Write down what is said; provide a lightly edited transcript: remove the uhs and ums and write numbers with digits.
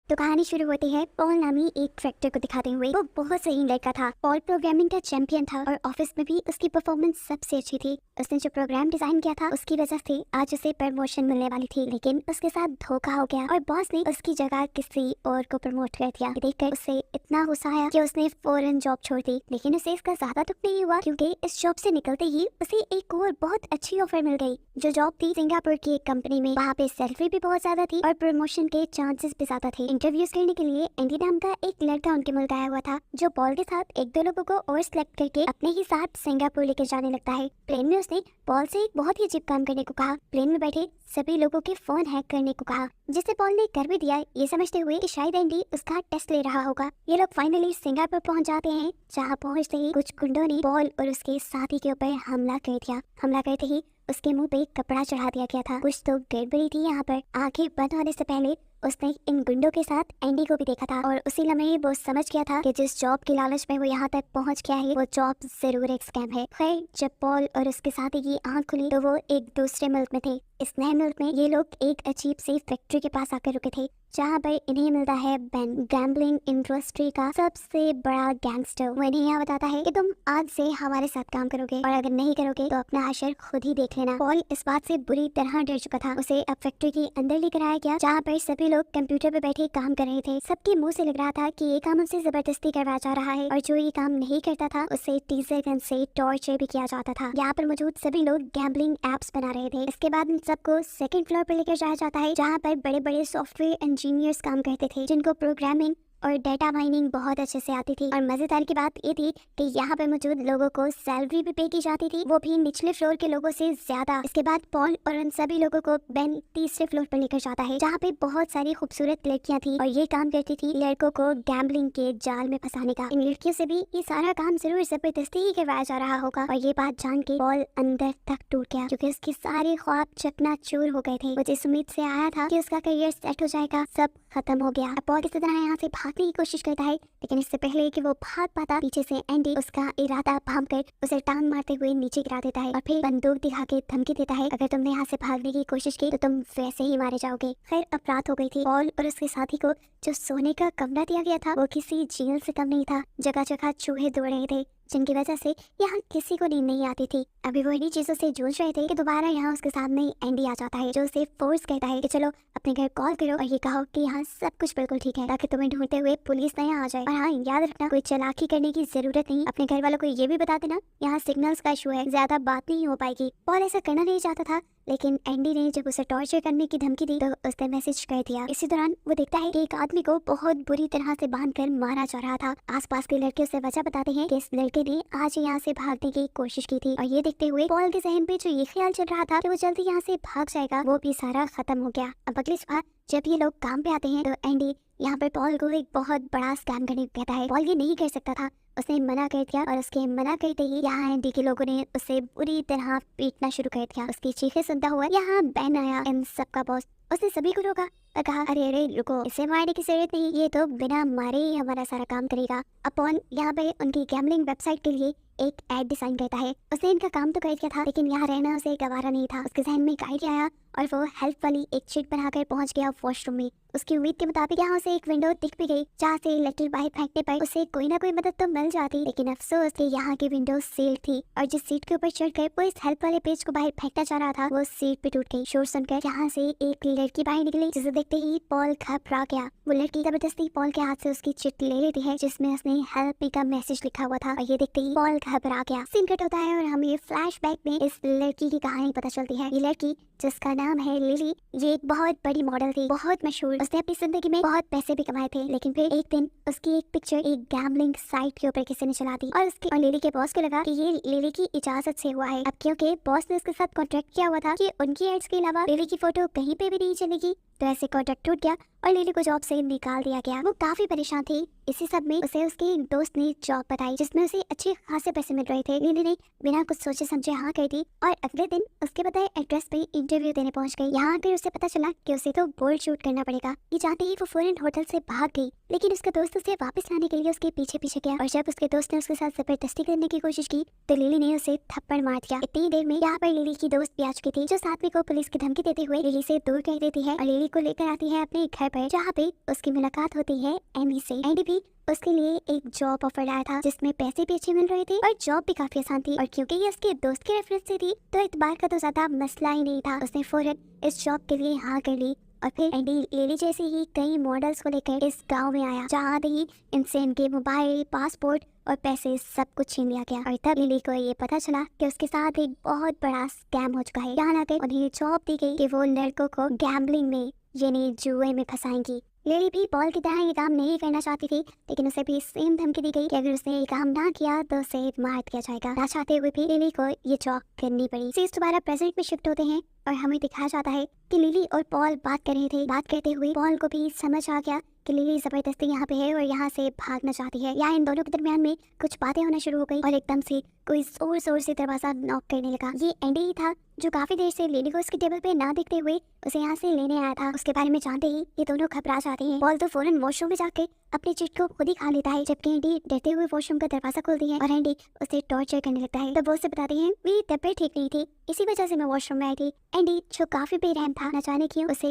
तो कहानी शुरू होती है पॉल नामी एक ट्रैक्टर को दिखाते हुए। वो बहुत सही लड़का था। पॉल प्रोग्रामिंग का चैंपियन था और ऑफिस में भी उसकी परफॉर्मेंस सबसे अच्छी थी। उसने जो प्रोग्राम डिजाइन किया था उसकी वजह से आज उसे प्रमोशन मिलने वाली थी, लेकिन उसके साथ धोखा हो गया और बॉस ने उसकी जगह किसी और को प्रमोट कर दिया। देखकर उसे इतना गुस्सा आया कि उसने फौरन जॉब छोड़ दी। लेकिन उसे इसका ज्यादा दुख नहीं हुआ, क्योंकि इस जॉब से निकलते ही उसे एक और बहुत अच्छी ऑफर मिल गई। जो जॉब थी सिंगापुर की एक कंपनी में। वहाँ पे सैलरी भी बहुत ज्यादा थी और प्रमोशन के चांसेस भी ज्यादा थे। इंटरव्यूज करने के लिए एंडी नाम का एक लड़का उनके मुल्क आया हुआ था, जो पॉल के साथ एक दो लोगों को और सिलेक्ट करके अपने ही साथ सिंगापुर लेकर जाने लगता है। प्लेन में उसने पॉल से एक बहुत ही अजीब काम करने को कहा। प्लेन में बैठे सभी लोगों के फोन हैक करने को कहा, जिसे पॉल ने कर भी दिया, ये समझते हुए कि शायद एंडी उसका टेस्ट ले रहा होगा। ये लोग फाइनली सिंगापुर पहुंच जाते हैं, जहां पहुंचते ही कुछ गुंडों ने पॉल और उसके साथी के ऊपर हमला कर दिया। हमला करते ही उसके मुंह पे कपड़ा चढ़ा दिया गया था। कुछ तो गड़बड़ी थी यहाँ पर। आंखें बंद होने से पहले उसने इन गुंडों के साथ एंडी को भी देखा था और उसी लम्हे वो समझ गया था कि जिस जॉब की लालच में वो यहाँ तक पहुँच गया है वो जॉब जरूर एक स्कैम है। खैर, जब पॉल और उसके साथी की आंख खुली तो वो एक दूसरे मुल्क में थे। इस नए मुल्क में ये लोग एक अजीब सी फैक्ट्री के पास आकर रुके थे, जहाँ पर इन्हें मिलता है बेन, गैम्बलिंग इंडस्ट्री का सबसे बड़ा गैंगस्टर। वो इन्हें यहाँ बताता है कि तुम आज से हमारे साथ काम करोगे और अगर नहीं करोगे तो अपना हशर खुद ही देख लेना। पॉल इस बात से बुरी तरह डर चुका था। उसे अब फैक्ट्री के अंदर लेकर आया गया, जहाँ पर सभी लोग कंप्यूटर पे बैठे काम कर रहे थे। सबके मुंह से लग रहा था कि ये काम उनसे जबरदस्ती करवाया जा रहा है और जो ये काम नहीं करता था उसे टीजर गन से टॉर्चर भी किया जाता था। यहाँ पर मौजूद सभी लोग गैम्बलिंग एप्स बना रहे थे। इसके बाद इन सबको सेकंड फ्लोर पर लेकर जाया जाता है, जहाँ पर बड़े बड़े सॉफ्टवेयर इंजीनियर्स काम करते थे, जिनको प्रोग्रामिंग और डेटा माइनिंग बहुत अच्छे से आती थी। और मजेदार की बात ये थी कि यहाँ पर मौजूद लोगों को सैलरी भी पे की जाती थी, वो भी निचले फ्लोर के लोगों से ज्यादा। इसके बाद पॉल और उन सभी लोगों को बेन तीसरे फ्लोर पर लेकर जाता है, जहाँ पे बहुत सारी खूबसूरत लड़कियाँ थी और ये काम करती थी लड़कों को गैम्बलिंग के जाल में फंसाने का। इन लड़कियों से भी ये सारा काम जरूर जबरदस्ती ही करवाया जा रहा होगा। और ये बात जान के पॉल अंदर तक टूट गया, क्योंकि उसके सारे ख्वाब चकनाचूर हो गए थे। वो जिस उम्मीद से आया था कि उसका करियर सेट हो जाएगा, सब खत्म हो गया। पॉल किसी तरह यहाँ से भागने की कोशिश करता है, लेकिन इससे पहले कि वो भाग पाता, पीछे से एंडी उसका इरादा भांप कर उसे टांग मारते हुए नीचे गिरा देता है और फिर बंदूक दिखा के धमकी देता है, अगर तुमने यहाँ से भागने की कोशिश की तो तुम वैसे ही मारे जाओगे। खैर, अब रात हो गई थी। पॉल और उसके साथी को जो सोने का कमरा दिया गया था वो किसी जेल से कम नहीं था। जगह जगह चूहे दौड़ रहे थे, जिनकी वजह से यहाँ किसी को नींद नहीं आती थी। अभी वो इन्हीं चीजों से जूझ रहे थे कि दोबारा यहाँ उसके सामने एंडी आ जाता है, जो उसे फोर्स कहता है कि चलो अपने घर कॉल करो और ये कहो कि यहाँ सब कुछ बिल्कुल ठीक है, ताकि तुम्हें ढूंढते हुए पुलिस न आ जाए। और हाँ, याद रखना, कोई चालाकी करने की जरूरत नहीं। अपने घर वालों को ये भी बता देना यहाँ सिग्नल्स का इशू है, ज्यादा बात नहीं हो पाएगी। पॉल ऐसा करना नहीं चाहता था, लेकिन एंडी ने जब उसे टॉर्चर करने की धमकी दी तो उसने मैसेज कर दिया। इसी दौरान वो देखता है कि एक आदमी को बहुत बुरी तरह से बांधकर मारा जा रहा था। आसपास के लड़के उसे वजह बताते हैं कि इस लड़के ने आज यहाँ से भागने की कोशिश की थी। और ये देखते हुए पॉल के जहन पे जो ये ख्याल चल रहा था कि वो जल्दी यहाँ से भाग जाएगा, वो भी सारा खत्म हो गया। अब अगली सुबह जब ये लोग काम पे आते हैं तो एंडी यहाँ पर पॉल को एक बहुत बड़ा स्कैम करने को कहता है। पॉल ये नहीं कर सकता था, उसने मना कर दिया और उसके मना करते ही यहाँ एंडी के लोगों ने उसे बुरी तरह पीटना शुरू कर दिया। उसकी चीखें सुनता हुआ यहाँ बेन आया, इन सबका बॉस। उसने सभी को रोका और कहा, अरे अरे रुको, इसे मारने की जरूरत नहीं, ये तो बिना मारे ही हमारा सारा काम करेगा। अपॉन यहाँ पे उनकी गैम्बलिंग वेबसाइट के लिए एक एड डिजाइन करता है। उसने इनका काम तो कर दिया था, लेकिन यहाँ रहना उसे गवारा नहीं था। उसके जहन में एक आइडिया आया और वो हेल्प वाली एक शीट बनाकर पहुंच गया वॉशरूम में। उसकी उम्मीद के मुताबिक यहाँ उसे एक विंडो दिख भी गई, जहाँ से लेटर बाहर फेंकने पर उसे कोई ना कोई मदद तो मिल जाती। लेकिन अफसोस कि यहाँ की विंडो सील्ड थी और जिस सीट के ऊपर चढ़कर वो इस हेल्प वाले पेज को बाहर फेंकना चाह रहा था, वो सीट पे टूट गई। शोर सुनकर यहाँ से एक लड़की बाहर निकली, जिसे देखते ही पॉल घबरा गया। वो लड़की जबरदस्ती पॉल के हाथ से उसकी चिट ले लेती है, जिसमें उसने हेल्प मी का मैसेज लिखा हुआ था। और ये देखते ही पॉल घबरा गया। सीन कट होता है और हमें फ्लैशबैक में इस लड़की की कहानी पता चलती है। ये लड़की, जिसका नाम है लिली, ये एक बहुत बड़ी मॉडल थी, बहुत मशहूर। उसने अपनी जिंदगी में बहुत पैसे भी कमाए थे, लेकिन फिर एक दिन उसकी एक पिक्चर एक गैम्बलिंग साइट के ऊपर किसी ने चला दी और लिली के बॉस को लगा कि ये लिली की इजाजत से हुआ है। अब क्योंकि बॉस ने उसके साथ कॉन्ट्रैक्ट किया हुआ था कि उनकी एड्स के अलावा लिली की फोटो कहीं पे भी नहीं चलेगी, तो ऐसे कॉन्ट्रैक्ट टूट गया और लिली को जॉब से निकाल दिया गया। वो काफी परेशान थी। इसी सब में उसे उसके एक दोस्त ने जॉब बताई, जिसमें उसे अच्छे खासे पैसे मिल रहे थे। लिली ने बिना कुछ सोचे समझे हाँ कर दी और अगले दिन उसके बताए एड्रेस पे इंटरव्यू देने पहुंच गई। यहाँ आकर उसे पता चला कि उसे तो बोल्ड शूट करना पड़ेगा। ये चाहते ही वो फौरन होटल से भाग गई लेकिन उसका दोस्त उसे वापस लाने के लिए उसके पीछे पीछे गया और जब उसके दोस्त ने उसके साथ जबरदस्ती करने की कोशिश की तो लिली ने उसे थप्पड़ मार दिया। इतनी देर में यहाँ पर लिली की दोस्त भी आ चुकी थी, जो सात्विक को पुलिस की धमकी देते हुए लिली से दूर कर देती है और लिली को लेकर आती है अपने घर पर, जहाँ पे उसकी मुलाकात होती है एंडी से। एंडी भी उसके लिए एक जॉब ऑफर लाया था जिसमें पैसे भी अच्छे मिल रहे थे और जॉब भी काफी आसान थी, और क्योंकि ये उसके दोस्त के रेफरेंस से थी तो इतबार का तो ज्यादा मसला ही नहीं था। उसने फौरन इस जॉब के लिए हाँ कर ली और फिर एंडी लिली जैसे ही कई मॉडल्स को लेकर इस गांव में आया, जहाँ आते ही इनसे इनके मोबाइल, पासपोर्ट और पैसे सब कुछ छीन लिया गया। और तब लिली को ये पता चला कि उसके साथ एक बहुत बड़ा स्कैम हो चुका है। यहाँ आकर उन्हें जॉब दी गई कि वो लड़कों को गैम्बलिंग में यानी जुए में फंसाएंगी। लिली भी पॉल की तरह ये काम नहीं करना चाहती थी, लेकिन उसे भी सेम धमकी दी गई कि अगर उसने ये काम ना किया तो उसे मार दिया जाएगा। ना चाहते हुए भी लिली को ये जॉब करनी पड़ी। सीन्स दोबारा प्रेजेंट में शिफ्ट होते हैं और हमें दिखाया जाता है कि लिली और पॉल बात कर रहे थे। बात करते हुए पॉल को भी समझ आ गया कि लिली जबरदस्ती यहाँ पे है और यहाँ से भागना चाहती है। या इन दोनों के दरमियान में कुछ बातें होना शुरू हो गई और एकदम से कोई जोर जोर से दरवाजा नॉक करने लगा। ये एंडी ही था जो काफी देर से लिली को उसके टेबल पे ना देखते हुए उसे यहाँ से लेने आया था। उसके बारे में जानते ही ये दोनों घबरा जाते हैं। पॉल तो फौरन वॉशरूम में जाकर अपनी चिट को खुद ही खा लेता है, जबकि एंडी डरते हुए वॉशरूम का दरवाजा खोलती है और एंडी उसे टॉर्चर करने लगता है। तब वो उसे बताते हैं मेरी तबीयत ठीक नहीं थी, इसी वजह से मैं वॉशरूम में आई थी। एंडी जो काफी बेरहम था, न जाने क्यों उसे